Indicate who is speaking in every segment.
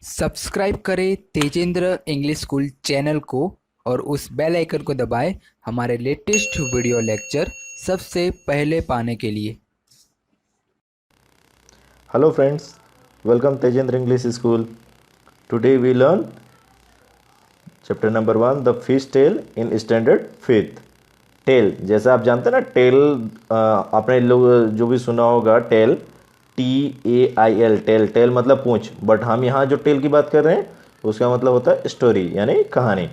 Speaker 1: Subscribe करें Tejendra English school channel को और उस बेल आइकन को दबाएं हमारे लेटेस्ट वीडियो लेक्चर सबसे पहले पाने के लिए।
Speaker 2: Hello friends, welcome Tejendra English School. Today we learn chapter number 1 the fish tail in standard fifth. Tail जैसे आप जानते हैं ना, टेल आपने लोग जो भी सुना होगा, टेल TAIL, टेल टेल मतलब पूंछ, बट हम यहाँ जो टेल की बात कर रहे हैं उसका मतलब होता है स्टोरी यानी कहानी।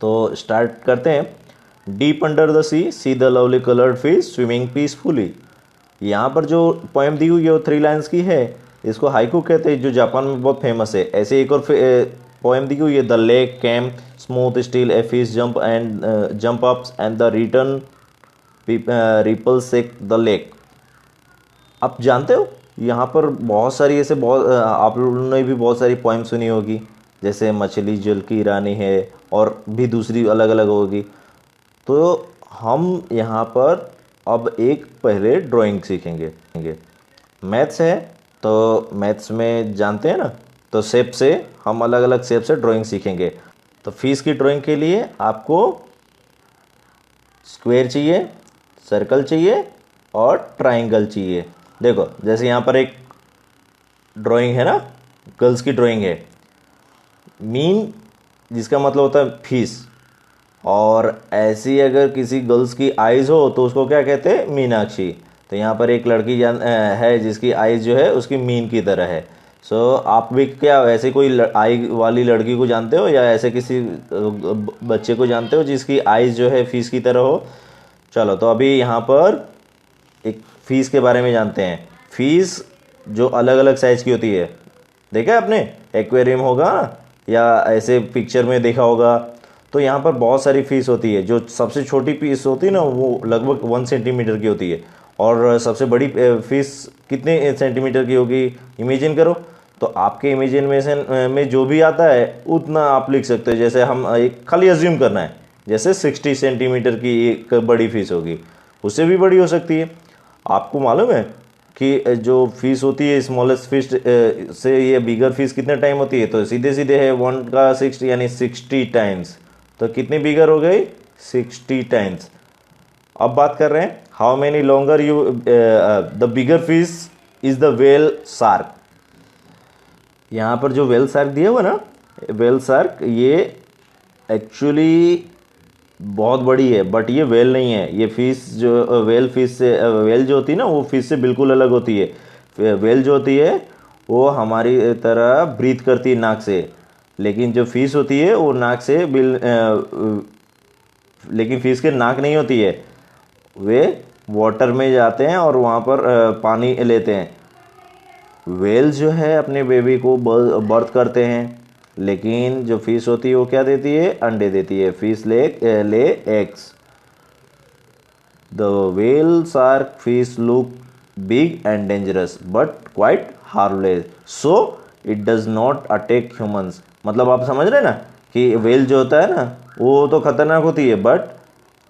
Speaker 2: तो स्टार्ट करते हैं। Deep under the see the lovely coloured fish swimming peacefully. यहाँ पर जो पोएम दी हुई है वो 3 लाइन्स की है। इसको हाइकू कहते हैं, जो जापान में बहुत फेमस है। ऐसे एक और पोएम दी हुई है, the lake came smooth still a fish jump ups and the return ripple seek the lake. आप जानते हो यहाँ पर बहुत सारी ऐसे आप लोगों ने भी बहुत सारी पोएम सुनी होगी, जैसे मछली जल की रानी है और भी दूसरी अलग अलग होगी। तो हम यहाँ पर अब एक पहले ड्राइंग सीखेंगे। मैथ्स है तो मैथ्स में जानते हैं ना, तो शेप से हम अलग अलग शेप से ड्राइंग सीखेंगे। तो फिश की ड्राइंग के लिए आपको स्क्वायर चाहिए, सर्कल चाहिए और ट्राइंगल चाहिए। देखो जैसे यहाँ पर एक ड्राइंग है ना, गर्ल्स की ड्राइंग है। मीन जिसका मतलब होता है फिश, और ऐसी अगर किसी गर्ल्स की आइज़ हो तो उसको क्या कहते हैं, मीनाक्षी। तो यहाँ पर एक लड़की है जिसकी आइज़ जो है उसकी मीन की तरह है। सो आप भी क्या ऐसे कोई आई वाली लड़की को जानते हो, या ऐसे किसी बच्चे को जानते हो जिसकी आइज़ जो है फिश की तरह हो? चलो तो अभी यहाँ पर एक फ़ीस के बारे में जानते हैं। फ़ीस जो अलग अलग साइज़ की होती है, देखा है आपने? एक्वेरियम होगा या ऐसे पिक्चर में देखा होगा। तो यहाँ पर बहुत सारी फ़ीस होती है। जो सबसे छोटी पीस होती है ना, वो लगभग 1 सेंटीमीटर की होती है। और सबसे बड़ी फ़ीस कितने सेंटीमीटर की होगी, इमेजिन करो। तो आपके इमेजिनेशन में जो भी आता है उतना आप लिख सकते हो। जैसे हम एक खाली अज्यूम करना है, जैसे 60 सेंटीमीटर की एक बड़ी फ़ीस होगी, उससे भी बड़ी हो सकती है। आपको मालूम है कि जो फिश होती है स्मॉलेस्ट फिश से ये बिगर फिश कितने टाइम होती है? तो सीधे सीधे है 1 का 6 यानी 60 टाइम्स। तो कितनी बिगर हो गई? 60 टाइम्स। अब बात कर रहे हैं how many longer you the bigger fish is the whale shark. यहाँ पर जो वेल शार्क दिया हुआ ना, वेल शार्क ये एक्चुअली बहुत बड़ी है, बट ये वेल नहीं है। ये फिश जो वेल फिश से वेल जो होती है ना, वो फिश से बिल्कुल अलग होती है। वेल जो होती है वो हमारी तरह ब्रीथ करती है नाक से, लेकिन जो फिश होती है वो नाक से लेकिन फिश के नाक नहीं होती है। वे वाटर में जाते हैं और वहाँ पर पानी लेते हैं। वेल जो है अपने बेबी को बर्थ करते हैं, लेकिन जो फिश होती है वो क्या देती है? अंडे देती है। Fish lay eggs. The well shark fish look big and dangerous but quite harmless, so it does not attack humans. मतलब आप समझ रहे हैं ना कि वेल जो होता है ना वो तो खतरनाक होती है, बट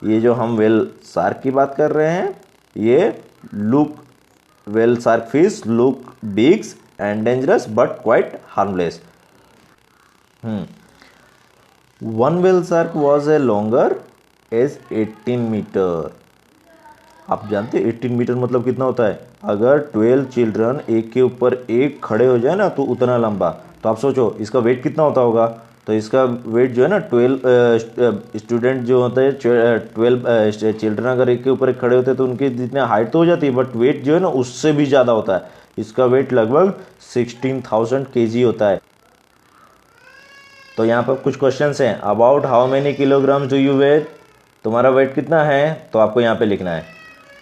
Speaker 2: ये जो हम वेल शार्क की बात कर रहे हैं, ये look whale shark fish look big and dangerous but quite harmless. One whale shark was a longer as 18 metre. आप जानते हैं 18 मीटर मतलब कितना होता है? अगर 12 चिल्ड्रन एक के ऊपर एक खड़े हो जाए ना तो उतना लंबा। तो आप सोचो इसका वेट कितना होता होगा। तो इसका वेट जो है ना 12 स्टूडेंट जो होते हैं, 12 चिल्ड्रन अगर एक के ऊपर एक खड़े होते हैं तो उनकी जितनी हाइट तो हो जाती है, बट वेट जो है ना उससे भी ज़्यादा होता है। इसका वेट लगभग 16,000 kg होता है। तो यहाँ पर कुछ क्वेश्चंस हैं। About how many kilogram do you weigh, तुम्हारा वेट कितना है? तो आपको यहाँ पे लिखना है।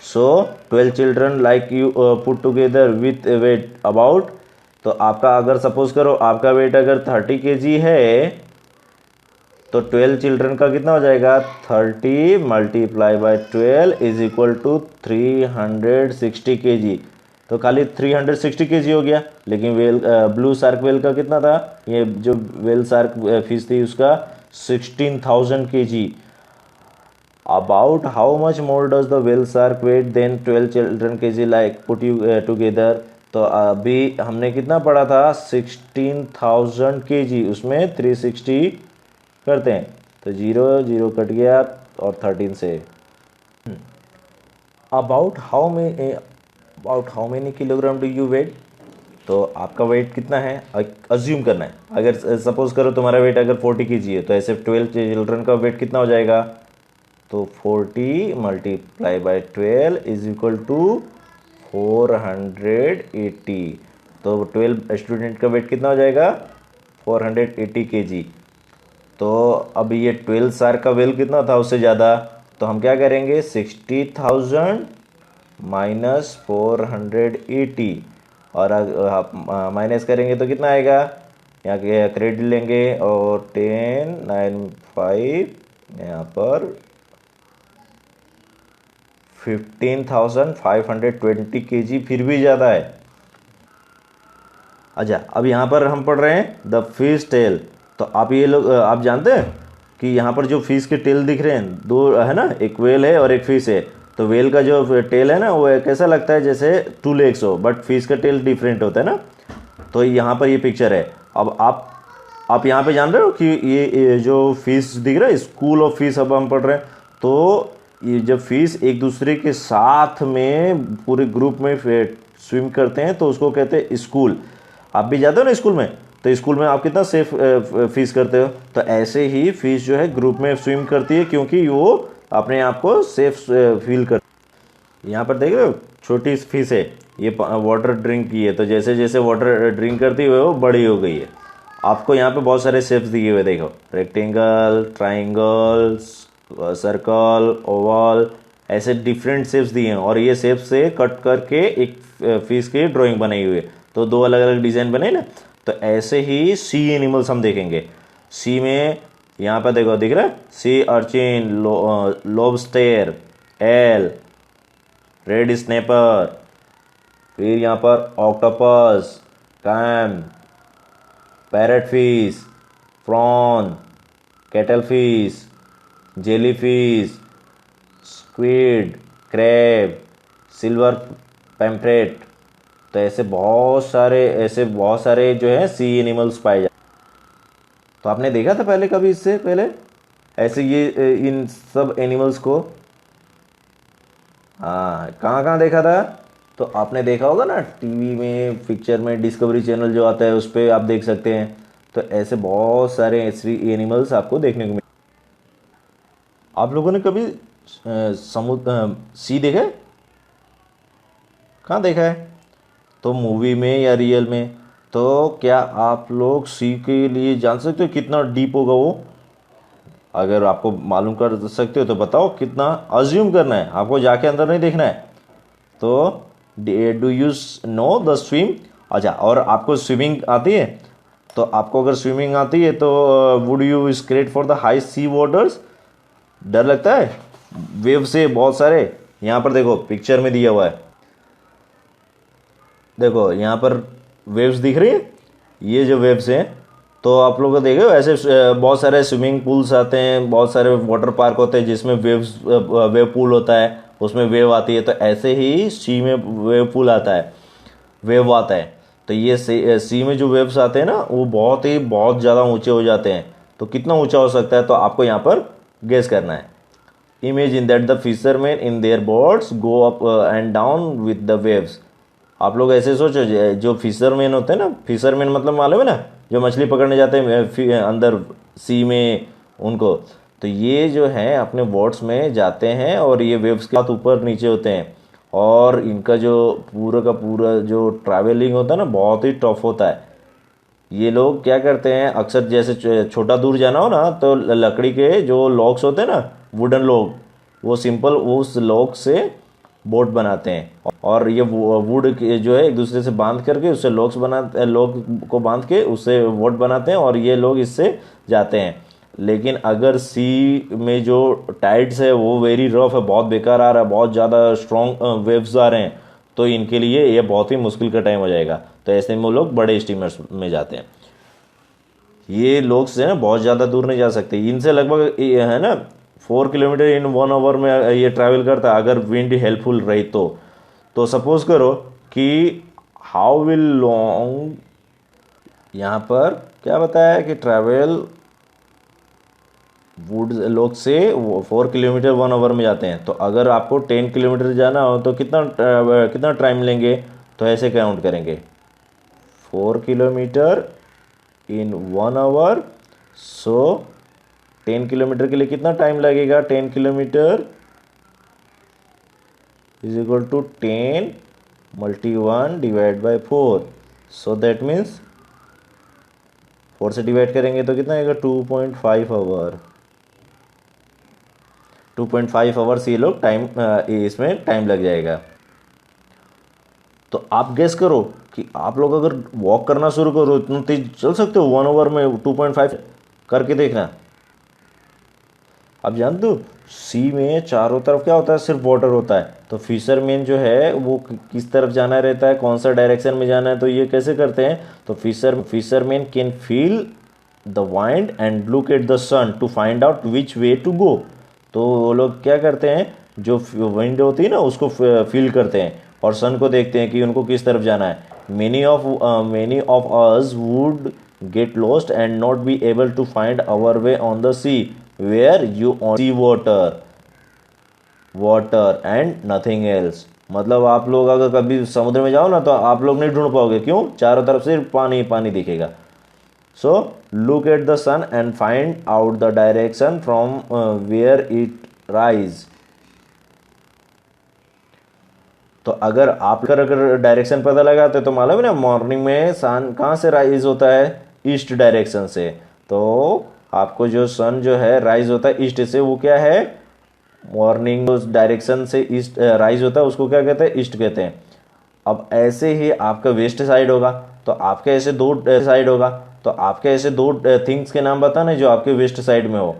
Speaker 2: So 12 children like you put together with weight about. तो आपका अगर सपोज करो आपका वेट अगर 30 kg है, तो 12 चिल्ड्रन का कितना हो जाएगा? 30 multiply by 12 is equal to 360 kg। तो खाली 360 kg हो गया। लेकिन वेल ब्लू शार्क वेल का कितना था? ये जो वेल शार्क फिश थी उसका 16,000 kg। About how much more does the whale shark weight than 12 children kg like put you together? तो अभी हमने कितना पढ़ा था, 16,000 kg, उसमें 360 करते हैं तो 0 0 कट गया और 13 से about how many kilogram do you weigh. तो आपका वेट कितना है अज्यूम करना है। अगर सपोज करो तुम्हारा वेट अगर 40 kg है तो ऐसे 12 चिल्ड्रन का वेट कितना हो जाएगा, तो 40 multiply by 12 is equal to 480। तो 12 स्टूडेंट का वेट कितना हो जाएगा, 480 kg। तो अब ये 12 सार का वेल कितना था उससे ज़्यादा, तो हम क्या करेंगे 60,000 माइनस 480 और माइनस करेंगे तो कितना आएगा, यहाँ के क्रेडिट लेंगे और 10 9 5 यहाँ पर 15,520 kg, फिर भी ज़्यादा है। अच्छा अब यहाँ पर हम पढ़ रहे हैं द फिश टेल। तो आप ये लोग आप जानते हैं कि यहाँ पर जो फिश के टेल दिख रहे हैं दो है ना, एक वेल है और एक फिश है। तो वेल का जो टेल है ना वो कैसा लगता है जैसे 2 legs हो, बट फिश का टेल डिफरेंट होता है ना। तो यहाँ पर ये पिक्चर है। अब आप यहाँ पे जान रहे हो कि ये जो फिश दिख रहा है स्कूल ऑफ फिश, अब हम पढ़ रहे हैं। तो ये जब फिश एक दूसरे के साथ में पूरे ग्रुप में स्विम करते हैं तो उसको कहते हैं स्कूल। आप भी जाते हो ना स्कूल में, तो स्कूल में आप कितना सेफ फिश करते हो। तो ऐसे ही फिश जो है ग्रुप में स्विम करती है क्योंकि वो अपने आप को सेफ फील कर। यहाँ पर देख रहे हो छोटी फिश है, ये वाटर ड्रिंक की है। तो जैसे जैसे वाटर ड्रिंक करती हुए वो बड़ी हो गई है। आपको यहाँ पे बहुत सारे शेप्स दिए हुए देखो, रेक्टेंगल, ट्राइंगल, सर्कल, ओवल, ऐसे डिफरेंट शेप्स दिए हैं और ये शेप से कट करके एक फिश की ड्राइंग बनाई हुई है। तो दो अलग अलग डिज़ाइन बने ना। तो ऐसे ही सी एनिमल्स हम देखेंगे। सी में यहाँ पर देखो दिख रहा है sea urchin, lobster, eel, red snapper, फिर यहाँ पर octopus, clam, parrot fish, prawn, cuttle fish, jelly fish, squid, crab, silver pomfret. तो ऐसे बहुत सारे जो है सी एनिमल्स पाए जाते। तो आपने देखा था पहले कभी इससे पहले ऐसे ये इन सब एनिमल्स को, हाँ कहाँ कहाँ देखा था। तो आपने देखा होगा ना टीवी में, पिक्चर में, डिस्कवरी चैनल जो आता है उस पर आप देख सकते हैं। तो ऐसे बहुत सारे ऐसे एनिमल्स आपको देखने को मिले। आप लोगों ने कभी समुद्र सी देखा है, कहाँ देखा है, तो मूवी में या रियल में। तो क्या आप लोग सी के लिए जान सकते हो कितना डीप होगा वो। अगर आपको मालूम कर सकते हो तो बताओ कितना। अज्यूम करना है, आपको जाके अंदर नहीं देखना है। तो do you know the swim. अच्छा और आपको स्विमिंग आती है। तो आपको अगर स्विमिंग आती है तो would you skate for the high sea waters. डर लगता है वेव से बहुत सारे। यहाँ पर देखो पिक्चर में दिया हुआ है, देखो यहाँ पर वेव्स दिख रही है, ये जो वेव्स हैं। तो आप लोग को देखो ऐसे बहुत सारे स्विमिंग पूल्स आते हैं, बहुत सारे वाटर पार्क होते हैं जिसमें वेव पूल होता है, उसमें वेव आती है। तो ऐसे ही सी में वेव पूल आता है, वेव आता है। तो ये सी में जो वेव्स आते हैं ना वो बहुत ज़्यादा ऊंचे हो जाते हैं। तो कितना ऊंचा हो सकता है तो आपको यहाँ पर गेस करना है। Imagine that the fisherman in their boats go up and down with the waves. आप लोग ऐसे सोचो जो फिशरमैन होते हैं ना, फिशरमैन मतलब मालूम है ना, जो मछली पकड़ने जाते हैं अंदर सी में उनको। तो ये जो है अपने बोट्स में जाते हैं और ये वेव्स के साथ ऊपर नीचे होते हैं। और इनका जो पूरा का पूरा जो ट्रैवलिंग होता है ना बहुत ही टफ होता है। ये लोग क्या करते हैं अक्सर जैसे छोटा दूर जाना हो ना तो लकड़ी के जो लॉक्स होते हैं ना, वुडन लॉग, वो सिंपल उस लॉक से बोट बनाते हैं। और ये वुड जो है एक दूसरे से बांध करके उससे लॉक को बांध के उससे बोट बनाते हैं और ये लोग इससे जाते हैं। लेकिन अगर सी में जो टाइड्स है वो वेरी रफ है, बहुत बेकार आ रहा है, बहुत ज़्यादा स्ट्रॉन्ग वेव्स आ रहे हैं, तो इनके लिए ये बहुत ही मुश्किल का टाइम हो जाएगा। तो ऐसे में वो लोग बड़े स्टीमर्स में जाते हैं। ये लोग से ना बहुत ज़्यादा दूर नहीं जा सकते, इनसे लगभग है ना 4 किलोमीटर इन 1 आवर में ये ट्रैवल करता है अगर विंड हेल्पफुल रही तो। सपोज करो कि हाउ विल लॉन्ग, यहाँ पर क्या बताया कि ट्रैवल वुड लोग से 4 किलोमीटर 1 आवर में जाते हैं। तो अगर आपको 10 किलोमीटर जाना हो तो कितना टाइम लेंगे, तो ऐसे काउंट करेंगे 4 kilometre in 1 hour. So 10 kilometre के लिए कितना टाइम लगेगा, 10 kilometre is equal to 10 multi 1 divide by 4। So that means 4 से डिवाइड करेंगे तो कितना आएगा 2.5 आवर। 2.5 आवर्स ये लोग टाइम इसमें टाइम लग जाएगा। तो आप गेस करो कि आप लोग अगर वॉक करना शुरू करो इतना तेज चल सकते हो 1 आवर में 2.5 करके देखना। आप जानते हो सी में चारों तरफ क्या होता है, सिर्फ वाटर होता है। तो फिशरमैन जो है वो किस तरफ जाना रहता है, कौन सा डायरेक्शन में जाना है, तो ये कैसे करते हैं, तो fisherman can feel the wind and look at the sun to find out which way to go. तो वो लोग क्या करते हैं, जो विंड होती है ना उसको फील करते हैं और सन को देखते हैं कि उनको किस तरफ जाना है। Many of us would get lost and not be able to find our way on the sea where you see water and nothing else. मतलब आप लोग अगर कभी समुद्र में जाओ ना तो आप लोग नहीं ढूंढ पाओगे, क्यों, चारों तरफ से पानी पानी दिखेगा। So look at the sun and find out the direction from where it rise. तो अगर डायरेक्शन पता लगाते तो मालूम है ना, मॉर्निंग में सन कहाँ से राइज होता है, ईस्ट डायरेक्शन से। तो आपको जो सन जो है राइज होता है ईस्ट से, वो क्या है, मॉर्निंग उस डायरेक्शन से ईस्ट राइज होता है उसको क्या कहते हैं, ईस्ट कहते हैं। अब ऐसे ही आपका वेस्ट साइड होगा, तो आपके ऐसे दो साइड होगा, तो आपके ऐसे दो थिंग्स के नाम बताना जो आपके वेस्ट साइड में हो।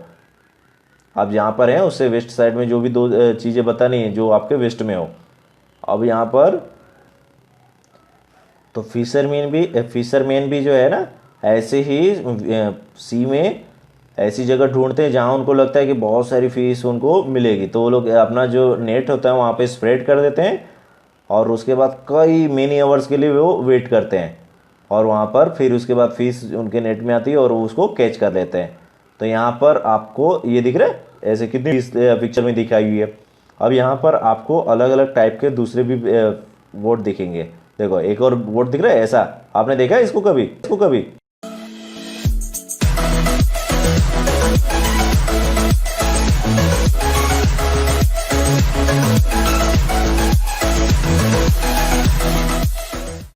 Speaker 2: आप जहाँ पर हैं उससे वेस्ट साइड में जो भी दो चीज़ें बतानी है जो आपके वेस्ट में हो। अब यहाँ पर तो फिशरमैन भी जो है ना ऐसे ही सी में ऐसी जगह ढूंढते हैं जहाँ उनको लगता है कि बहुत सारी फिश उनको मिलेगी। तो वो लोग अपना जो नेट होता है वहाँ पे स्प्रेड कर देते हैं और उसके बाद कई मेनी आवर्स के लिए वो वेट करते हैं और वहाँ पर फिर उसके बाद फिश उनके नेट में आती है और उसको कैच कर लेते हैं। तो यहाँ पर आपको ये दिख रहा है ऐसे कितनी फिश पिक्चर में दिखाई हुई है। अब यहाँ पर आपको अलग अलग टाइप के दूसरे भी बोट दिखेंगे। देखो एक और बोट दिख रहा है ऐसा, आपने देखा है इसको कभी?